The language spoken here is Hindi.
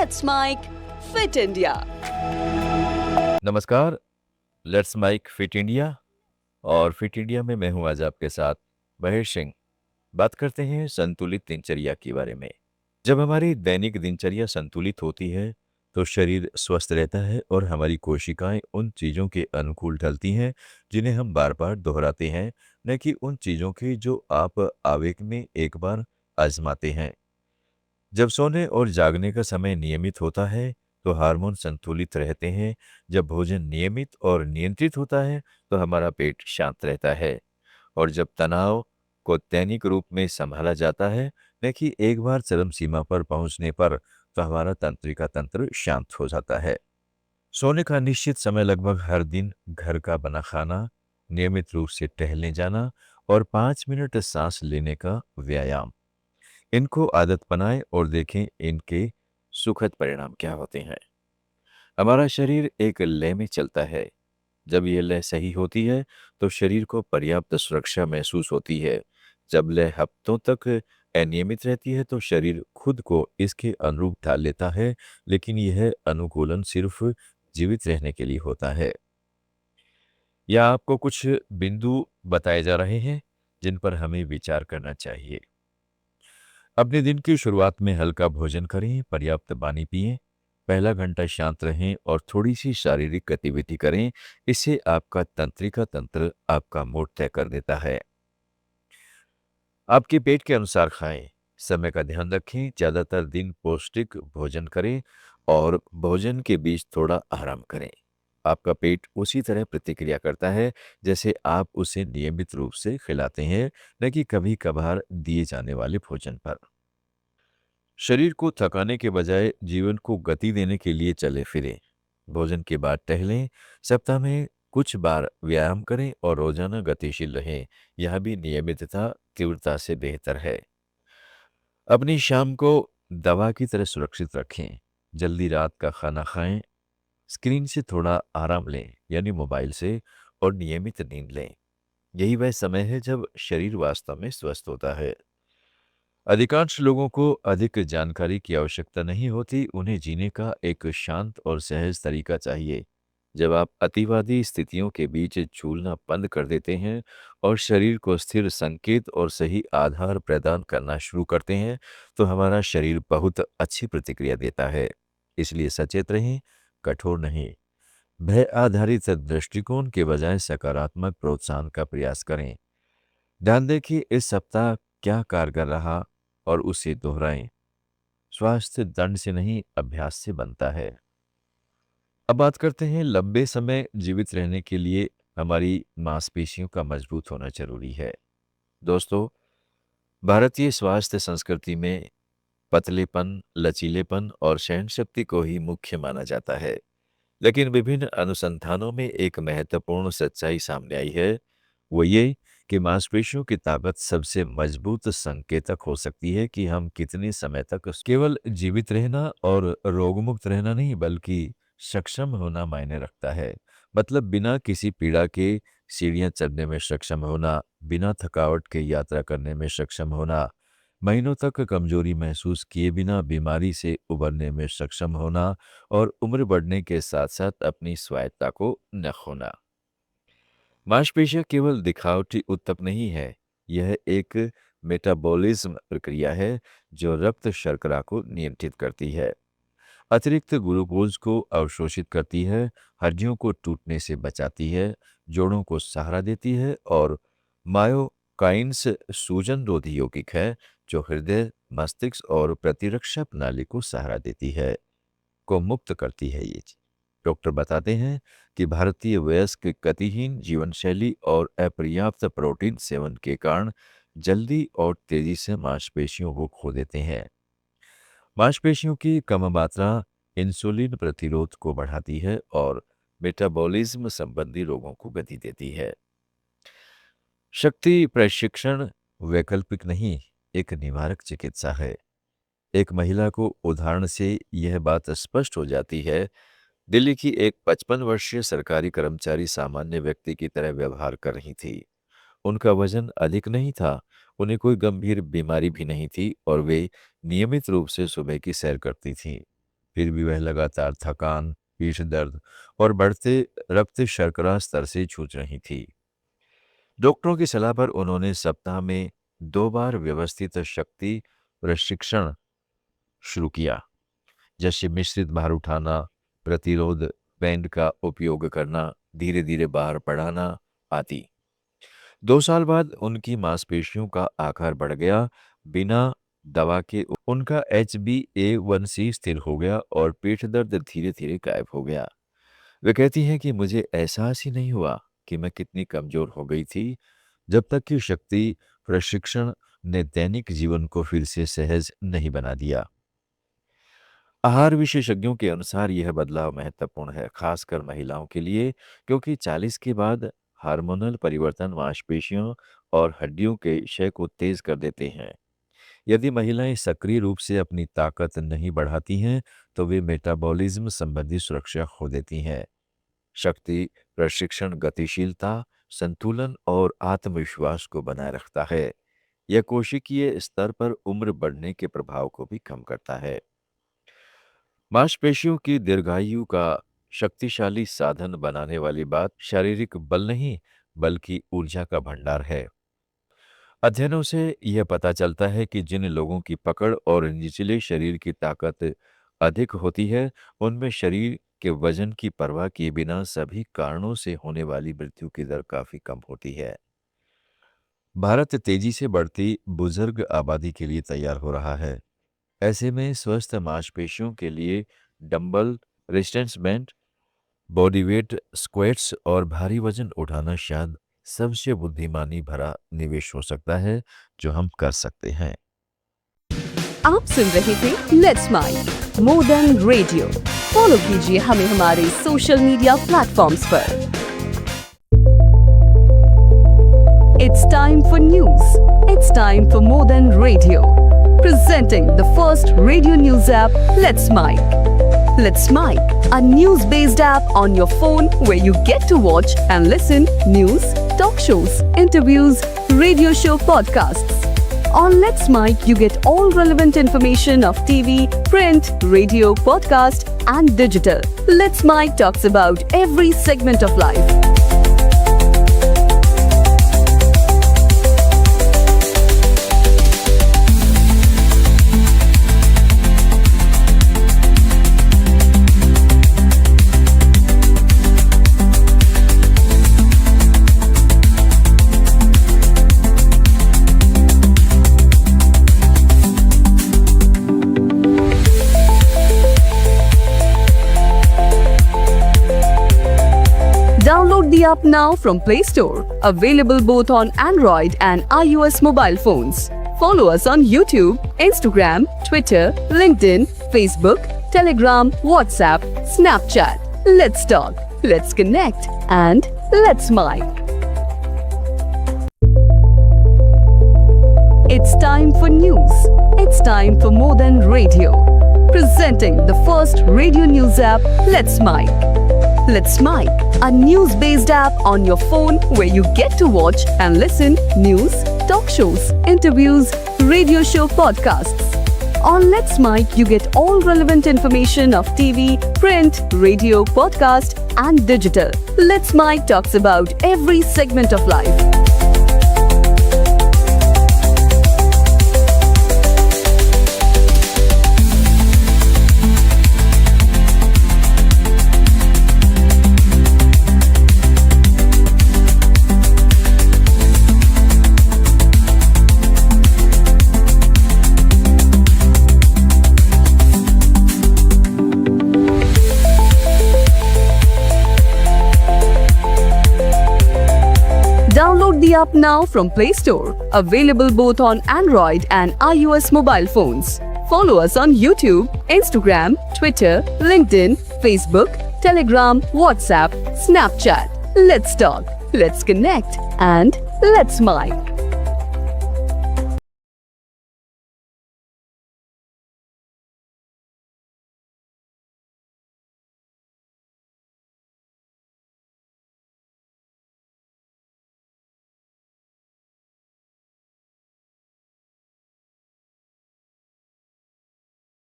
Let's Make Fit India. नमस्कार। लेट्स माइक फिट इंडिया और फिट इंडिया में मैं हूं आज आपके साथ महेश सिंह। बात करते हैं संतुलित दिनचर्या के बारे में। जब हमारी दैनिक दिनचर्या संतुलित होती है तो शरीर स्वस्थ रहता है और हमारी कोशिकाएं उन चीज़ों के अनुकूल ढलती हैं जिन्हें हम बार बार दोहराते हैं, न कि उन चीज़ों की जो आप आवेग में एक बार आजमाते हैं। जब सोने और जागने का समय नियमित होता है तो हार्मोन संतुलित रहते हैं। जब भोजन नियमित और नियंत्रित होता है तो हमारा पेट शांत रहता है। और जब तनाव को दैनिक रूप में संभाला जाता है, न कि एक बार चरम सीमा पर पहुंचने पर, तो हमारा तंत्रिका तंत्र शांत हो जाता है। सोने का निश्चित समय, लगभग हर दिन घर का बना खाना, नियमित रूप से टहलने जाना और 5 मिनट सांस लेने का व्यायाम, इनको आदत बनाएं और देखें इनके सुखद परिणाम क्या होते हैं। हमारा शरीर एक लय में चलता है। जब यह लय सही होती है तो शरीर को पर्याप्त सुरक्षा महसूस होती है। जब लय हफ्तों तक अनियमित रहती है तो शरीर खुद को इसके अनुरूप ढाल लेता है, लेकिन यह अनुकूलन सिर्फ जीवित रहने के लिए होता है। या आपको कुछ बिंदु बताए जा रहे हैं जिन पर हमें विचार करना चाहिए। अपने दिन की शुरुआत में हल्का भोजन करें, पर्याप्त पानी पिएं, पहला घंटा शांत रहें और थोड़ी सी शारीरिक गतिविधि करें। इससे आपका तंत्रिका तंत्र आपका मूड तय कर देता है। आपके पेट के अनुसार खाएं, समय का ध्यान रखें, ज्यादातर दिन पौष्टिक भोजन करें और भोजन के बीच थोड़ा आराम करें। आपका पेट उसी तरह प्रतिक्रिया करता है जैसे आप उसे नियमित रूप से खिलाते हैं, न कि कभी कभार दिए जाने वाले भोजन पर। शरीर को थकाने के बजाय जीवन को गति देने के लिए चले फिरें। भोजन के बाद टहलें, सप्ताह में कुछ बार व्यायाम करें और रोजाना गतिशील रहें। यह भी नियमितता तीव्रता से बेहतर है। अपनी शाम को दवा की तरह सुरक्षित रखें। जल्दी रात का खाना खाएं, स्क्रीन से थोड़ा आराम लें, यानी मोबाइल से, और नियमित नींद लें। यही वह समय है जब शरीर वास्तव में स्वस्थ होता है। अधिकांश लोगों को अधिक जानकारी की आवश्यकता नहीं होती, उन्हें जीने का एक शांत और सहज तरीका चाहिए। जब आप अतिवादी स्थितियों के बीच झूलना बंद कर देते हैं और शरीर को स्थिर संकेत और सही आधार प्रदान करना शुरू करते हैं, तो हमारा शरीर बहुत अच्छी प्रतिक्रिया देता है। इसलिए सचेत रहें, कठोर नहीं। भय आधारित दृष्टिकोण के बजाय सकारात्मक प्रोत्साहन का प्रयास करें। ध्यान दें कि इस सप्ताह क्या कारगर रहा और उसे दोहराएं। स्वास्थ्य दंड से नहीं, अभ्यास से बनता है। अब बात करते हैं, लंबे समय जीवित रहने के लिए हमारी मांसपेशियों का मजबूत होना जरूरी है। दोस्तों, भारतीय स्वास्थ्य संस्कृति में पतलेपन, लचीलेपन और सहनशक्ति को ही मुख्य माना जाता है। लेकिन विभिन्न अनुसंधानों में एक महत्वपूर्ण सच्चाई सामने आई है। वो ये कि मांसपेशियों की ताकत सबसे मजबूत संकेतक हो सकती है कि हम कितने समय तक केवल जीवित रहना और रोगमुक्त रहना नहीं, बल्कि सक्षम होना मायने रखता है। मतलब बिना किसी पीड़ा के सीढ़ियां चढ़ने में सक्षम होना, बिना थकावट के यात्रा करने में सक्षम होना, महीनों तक कमजोरी महसूस किए बिना बीमारी से उबरने में सक्षम होना और उम्र बढ़ने के साथ साथ अपनी स्वायत्ता को न खोना। मांसपेशियां केवल दिखावटी ऊतक नहीं है, यह एक मेटाबॉलिज्म प्रक्रिया है जो रक्त शर्करा को नियंत्रित करती है, अतिरिक्त ग्लूकोज को अवशोषित करती है, हड्डियों को टूटने से बचाती है, जोड़ों को सहारा देती है, और मायोकाइंस सूजन रोधी यौगिक है जो हृदय, मस्तिष्क और प्रतिरक्षा प्रणाली को सहारा देती है, को मुक्त करती है। ये डॉक्टर बताते हैं कि भारतीय वयस्क गतिहीन जीवन शैली और अपर्याप्त प्रोटीन सेवन के कारण जल्दी और तेजी से मांसपेशियों को खो देते हैं। मांसपेशियों की कम मात्रा इंसुलिन प्रतिरोध को बढ़ाती है और मेटाबॉलिज्म संबंधी रोगों को गति देती है। शक्ति प्रशिक्षण वैकल्पिक नहीं, एक निवारक चिकित्सा है। एक महिला को उदाहरण से यह बात स्पष्ट हो जाती है। दिल्ली की एक 55 वर्षीय सरकारी कर्मचारी सामान्य व्यक्ति की तरह व्यवहार कर रही थी। उनका वजन अधिक नहीं था, उन्हें कोई गंभीर बीमारी भी नहीं थी और वे नियमित रूप से सुबह की सैर करती थीं। फिर भी वह लगातार थकान, पीठ दर्द और बढ़ते रक्त शर्करा स्तर से जूझ रही थी। डॉक्टरों की सलाह पर उन्होंने सप्ताह में 2 बार व्यवस्थित शक्ति प्रशिक्षण शुरू किया, जैसे मिश्रित भार उठाना, प्रतिरोध बैंड का उपयोग करना, धीरे-धीरे भार बढ़ाना आदि। 2 साल बाद उनकी मांसपेशियों का आकार बढ़ गया, बिना दवा के उनका HbA1c स्थिर हो गया और पेट दर्द धीरे-धीरे गायब हो गया। वे कहती हैं कि मुझे एहसास ही नहीं हुआ कि मैं कितनी कमज़ोर हो गई थी, जब तक कि शक्ति प्रशिक्षण ने दैनिक जीवन को फिर से सहज नहीं बना दिया। आहार विशेषज्ञों के अनुसार यह बदलाव महत्वपूर्ण है, खासकर महिलाओं के लिए, क्योंकि 40 के बाद हार्मोनल परिवर्तन मांसपेशियों और हड्डियों के क्षय को तेज कर देते हैं। यदि महिलाएं सक्रिय रूप से अपनी ताकत नहीं बढ़ाती हैं, तो वे मेटाबॉलिज्म संबंधी सुरक्षा खो देती हैं। शक्ति प्रशिक्षण गतिशीलता, संतुलन और आत्मविश्वास को बनाए रखता है। यह कोशिकीय स्तर पर उम्र बढ़ने के प्रभाव को भी कम करता है। मांसपेशियों की दीर्घायु का शक्तिशाली साधन बनाने वाली बात शारीरिक बल नहीं, बल्कि ऊर्जा का भंडार है। अध्ययनों से यह पता चलता है कि जिन लोगों की पकड़ और निचले शरीर की ताकत अधिक होती है, उनमें शरीर के वजन की परवाह किए बिना सभी कारणों से होने वाली मृत्यु की दर काफी कम होती है। भारत तेजी से बढ़ती बुजुर्ग आबादी के लिए तैयार हो रहा है। ऐसे में स्वस्थ मांसपेशियों के लिए dumbbell, resistance band, body weight squats और भारी वजन उठाना शायद सबसे बुद्धिमानी भरा निवेश हो सकता है जो हम कर सकते हैं। आप सुन रहे थे let's mind more than radio. Follow कीजिए हमें हमारे सोशल मीडिया प्लेटफॉर्म्स पर। It's time for news. It's time for more than radio. Presenting the first radio news app, Let's Mic. Let's Mic, a news-based app on your phone where you get to watch and listen news, talk shows, interviews, radio show podcasts. On Let's Mic, you get all relevant information of TV, print, radio, podcast, and digital. Let's Mic talks about every segment of life. Download the app now from Play Store. Available both on Android and iOS mobile phones. Follow us on YouTube, Instagram, Twitter, LinkedIn, Facebook, Telegram, WhatsApp, Snapchat. Let's talk, let's connect, and let's mic. It's time for news. It's time for more than radio. Presenting the first radio news app, Let's Mic. Let's Mic, a news-based app on your phone where you get to watch and listen news, talk shows, interviews, radio show podcasts. On Let's Mic, you get all relevant information of TV, print, radio, podcast, and digital. Let's Mic talks about every segment of life. Download the app now from Play Store. Available both on Android and iOS mobile phones. Follow us on YouTube, Instagram, Twitter, LinkedIn, Facebook, Telegram, WhatsApp, Snapchat. Let's talk, let's connect, and let's mic.